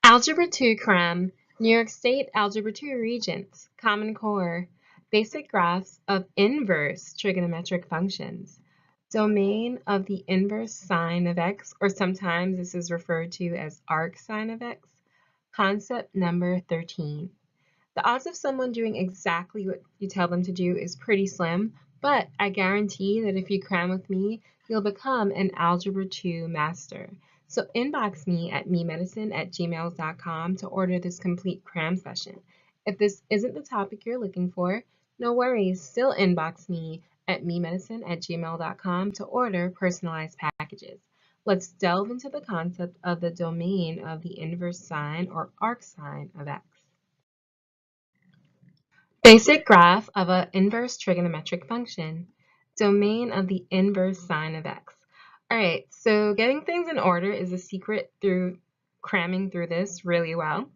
Algebra 2 Cram, New York State Algebra 2 Regents, Common Core, Basic Graphs of Inverse Trigonometric Functions, Domain of the Inverse Sine of x, or sometimes this is referred to as arcsin of x, Concept number 13. The odds of someone doing exactly what you tell them to do is pretty slim, but I guarantee that if you cram with me, you'll become an Algebra 2 master. So inbox me at memedicine@gmail.com to order this complete cram session. If this isn't the topic you're looking for, no worries, still inbox me at memedicine@gmail.com to order personalized packages. Let's delve into the concept of the domain of the inverse sine or arcsin of x. Basic graph of an inverse trigonometric function. Domain of the inverse sine of x. All right, so getting things in order is a secret through cramming through this really well.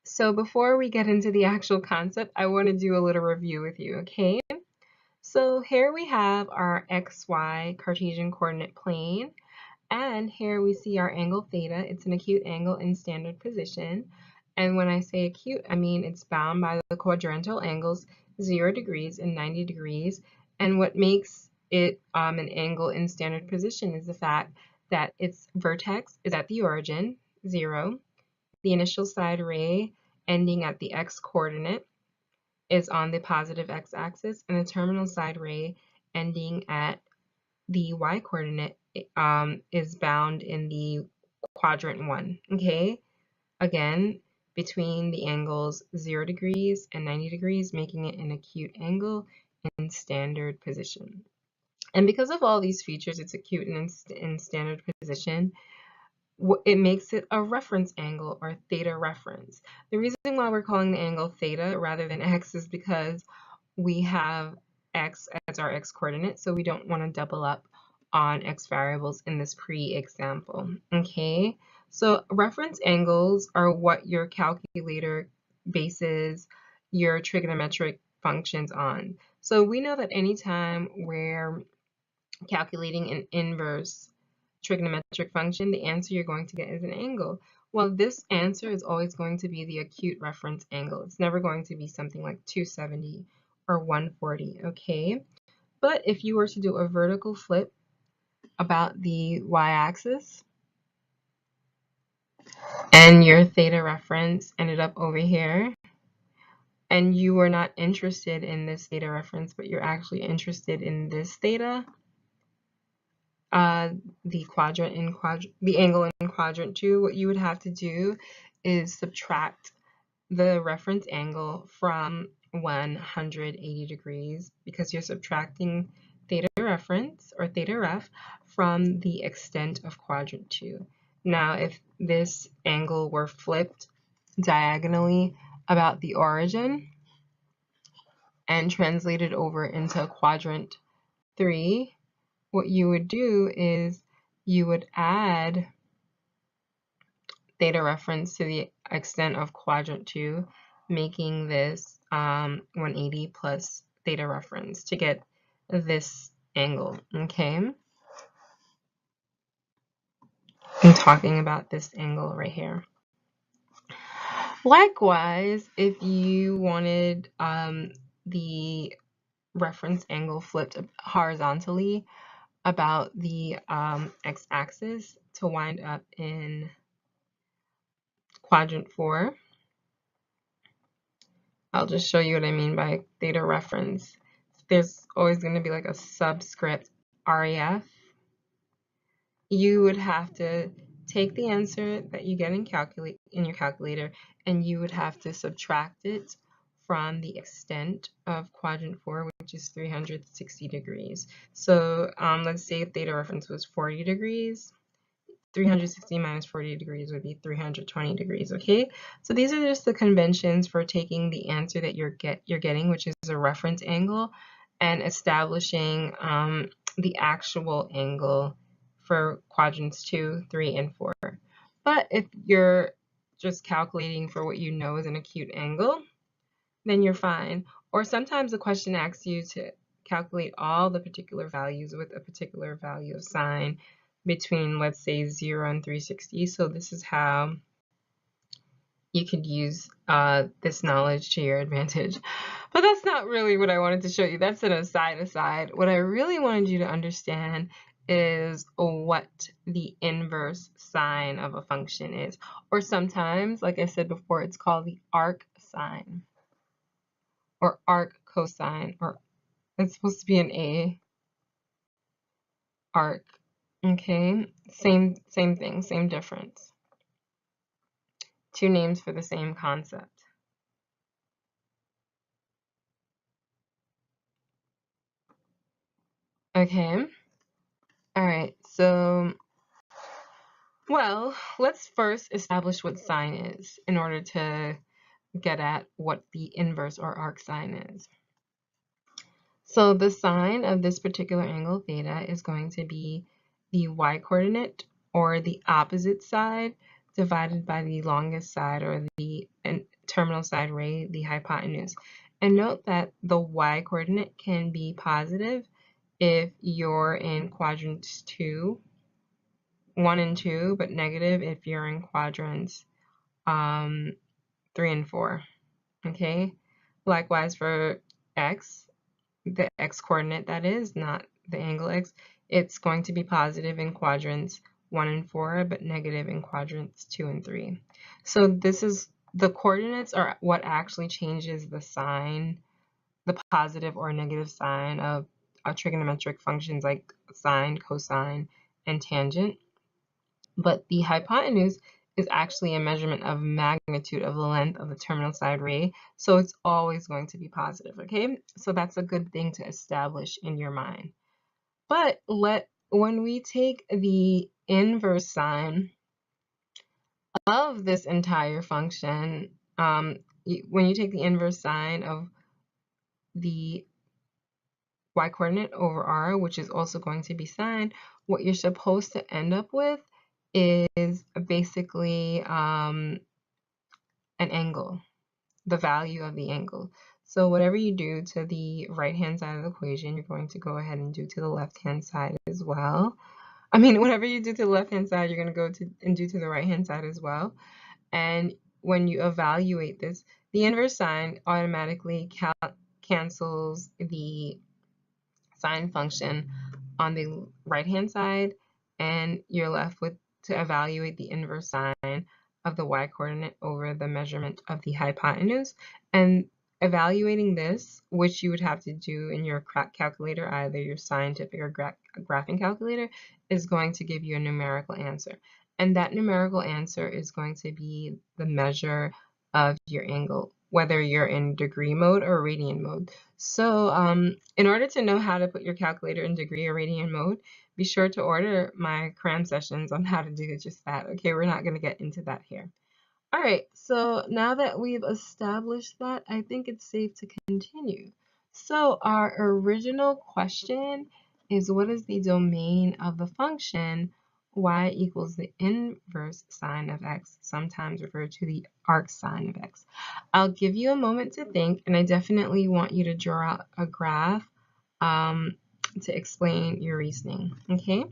So before we get into the actual concept, I want to do a little review with you, okay? So here we have our xy Cartesian coordinate plane, and here we see our angle theta. It's an acute angle in standard position. And when I say acute, I mean it's bound by the quadrantal angles 0 degrees and 90 degrees. And what makes it an angle in standard position is the fact that its vertex is at the origin, 0. The initial side ray ending at the x-coordinate is on the positive x-axis, and the terminal side ray ending at the y-coordinate is bound in the quadrant 1, okay? Again, between the angles 0 degrees and 90 degrees, making it an acute angle in standard position. And because of all these features, it's acute and in standard position, it makes it a reference angle or theta reference. The reason why we're calling the angle theta rather than x is because we have x as our x-coordinate, so we don't want to double up on x variables in this pre-example, okay? So reference angles are what your calculator bases your trigonometric functions on. So we know that anytime we're calculating an inverse trigonometric function, the answer you're going to get is an angle. Well, this answer is always going to be the acute reference angle. It's never going to be something like 270 or 140, okay? But if you were to do a vertical flip about the y-axis and your theta reference ended up over here, and you were not interested in this theta reference, but you're actually interested in this theta, the angle in quadrant 2, what you would have to do is subtract the reference angle from 180 degrees because you're subtracting theta reference or theta ref from the extent of quadrant 2. Now, if this angle were flipped diagonally about the origin and translated over into quadrant 3, what you would do is you would add theta reference to the extent of quadrant 2, making this 180 plus theta reference to get this angle, okay? I'm talking about this angle right here. Likewise, if you wanted the reference angle flipped horizontally about the x-axis to wind up in quadrant 4, I'll just show you what I mean by theta reference. There's always going to be like a subscript REF. You would have to take the answer that you get in your calculator, and you would have to subtract it from the extent of quadrant 4, which is 360 degrees. So let's say theta reference was 40 degrees. 360 minus 40 degrees would be 320 degrees, okay? So these are just the conventions for taking the answer that you're getting, which is a reference angle, and establishing the actual angle for quadrants 2, 3, and 4. But if you're just calculating for what you know is an acute angle, then you're fine. Or sometimes the question asks you to calculate all the particular values with a particular value of sine between, let's say, 0 and 360. So this is how you could use this knowledge to your advantage. But that's not really what I wanted to show you. That's an aside. What I really wanted you to understand is what the inverse sign of a function is. Or sometimes, like I said before, it's called the arcsin or arc cosine, or it's supposed to be an A, arc. Okay, same thing, same difference. Two names for the same concept. Okay, all right, so, well, let's first establish what sine is in order to get at what the inverse or arcsine is. So the sine of this particular angle theta is going to be the y-coordinate, or the opposite side, divided by the longest side, or the terminal side ray, the hypotenuse. And note that the y-coordinate can be positive if you're in quadrants 1 and 2, but negative if you're in quadrants 3 and 4. Okay. Likewise for x, the x-coordinate, that is, not the angle x, it's going to be positive in quadrants 1 and 4, but negative in quadrants 2 and 3. So this is, the coordinates are what actually changes the sign, the positive or negative sign of trigonometric functions like sine, cosine, and tangent. But the hypotenuse is actually a measurement of magnitude of the length of the terminal side ray, so it's always going to be positive, okay? So that's a good thing to establish in your mind. But when we take the inverse sign of this entire function, when you take the inverse sign of the y-coordinate over r, which is also going to be sine, what you're supposed to end up with is basically an angle, the value of the angle. So whatever you do to the right-hand side of the equation, you're going to go ahead and do to the left-hand side as well. I mean, whatever you do to the left-hand side, you're going to go to and do to the right-hand side as well. And when you evaluate this, the inverse sign automatically cancels the sine function on the right-hand side, and you're left with to evaluate the inverse sign of the y-coordinate over the measurement of the hypotenuse. And evaluating this, which you would have to do in your calculator, either your scientific or graphing calculator, is going to give you a numerical answer. And that numerical answer is going to be the measure of your angle, whether you're in degree mode or radian mode. So in order to know how to put your calculator in degree or radian mode, be sure to order my Cram sessions on how to do just that. Okay, we're not going to get into that here. All right, so now that we've established that, I think it's safe to continue. So our original question is, what is the domain of the function y equals the inverse sine of x, sometimes referred to the arcsine of x? I'll give you a moment to think, and I definitely want you to draw out a graph to explain your reasoning, okay?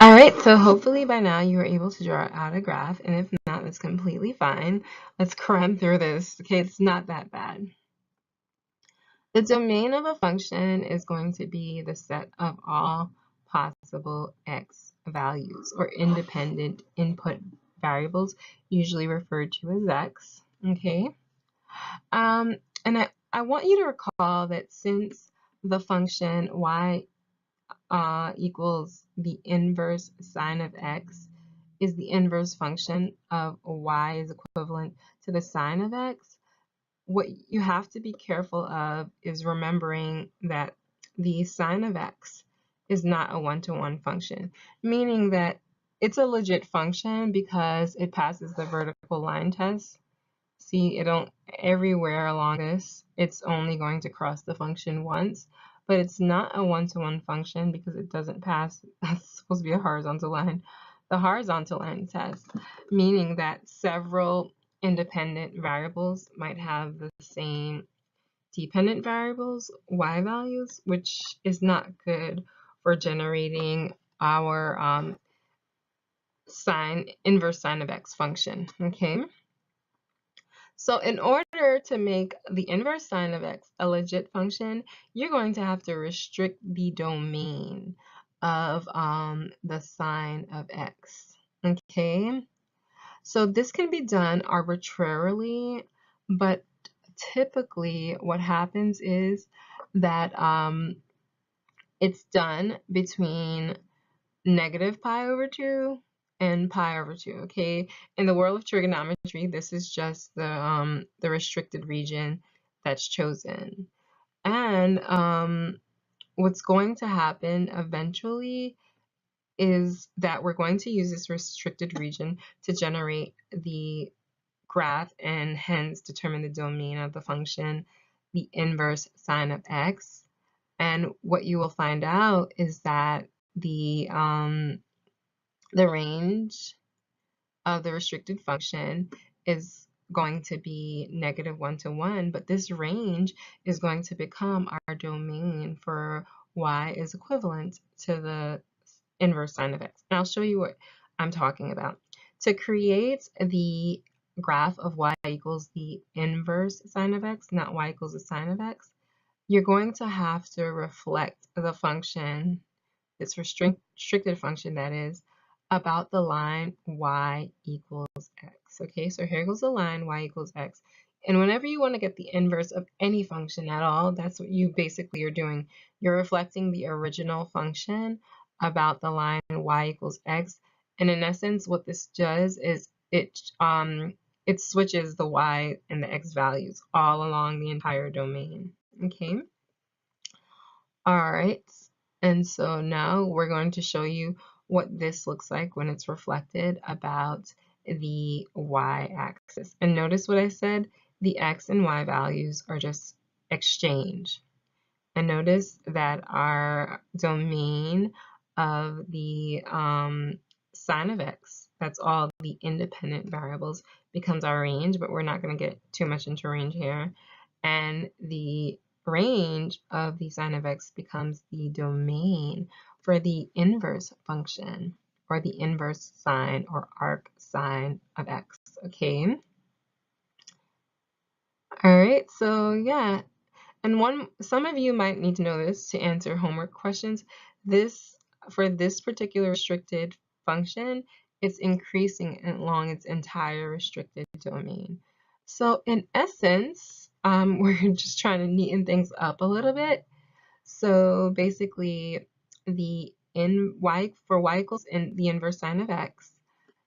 All right, so hopefully by now you were able to draw out a graph, and if not, that's completely fine. Let's cram through this. Okay, it's not that bad. The domain of a function is going to be the set of all possible x values, or independent input variables, usually referred to as x. Okay, and I want you to recall that since the function y equals the inverse sine of x is the inverse function of y is equivalent to the sine of x, what you have to be careful of is remembering that the sine of x is not a one-to-one function, meaning that it's a legit function because it passes the vertical line test. See, it don't, everywhere along this, it's only going to cross the function once, but it's not a one-to-one function because it doesn't pass, that's supposed to be a horizontal line, the horizontal line test, meaning that several independent variables might have the same dependent variables, y values, which is not good for generating our inverse sine of x function, okay? So in order to make the inverse sine of x a legit function, you're going to have to restrict the domain of the sine of x, okay? So this can be done arbitrarily, but typically what happens is that it's done between negative pi over 2 and pi over 2, okay? In the world of trigonometry, this is just the restricted region that's chosen. And what's going to happen eventually is that we're going to use this restricted region to generate the graph and hence determine the domain of the function, the inverse sine of x. And what you will find out is that the range of the restricted function is going to be -1 to 1, but this range is going to become our domain for y is equivalent to the inverse sine of x. And I'll show you what I'm talking about. To create the graph of y equals the inverse sine of x, not y equals the sine of x, you're going to have to reflect the function, this restricted function that is, about the line y equals x. Okay, so here goes the line y equals x. And whenever you want to get the inverse of any function at all, that's what you basically are doing. You're reflecting the original function about the line y equals x. And in essence, what this does is it switches the y and the x values all along the entire domain. Okay. All right, and so now we're going to show you what this looks like when it's reflected about the y-axis. And notice what I said, the x and y values are just exchanged. And notice that our domain of the sine of x, that's all the independent variables, becomes our range, but we're not going to get too much into range here. And the range of the sine of x becomes the domain for the inverse function, or the inverse sine or arcsin of x, okay? All right, so yeah. And some of you might need to know this to answer homework questions. For this particular restricted function, it's increasing along its entire restricted domain. So in essence, we're just trying to neaten things up a little bit. So basically, for y equals in the inverse sine of x,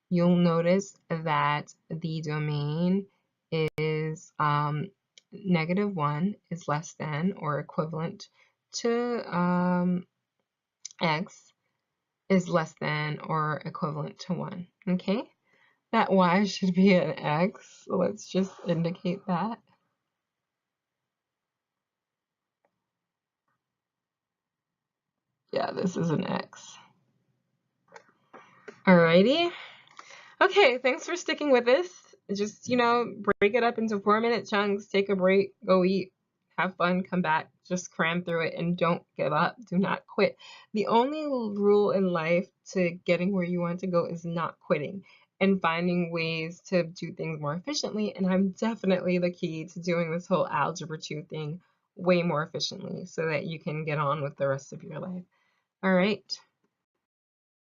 you'll notice that the domain is -1 is less than or equivalent to x is less than or equivalent to 1, okay? That y should be an x, so let's just indicate that. Yeah, this is an x. Alrighty. Okay, thanks for sticking with this. Just, break it up into 4-minute chunks, take a break, go eat, have fun, come back, just cram through it, and don't give up. Do not quit. The only rule in life to getting where you want to go is not quitting and finding ways to do things more efficiently. And I'm definitely the key to doing this whole Algebra 2 thing way more efficiently so that you can get on with the rest of your life. All right.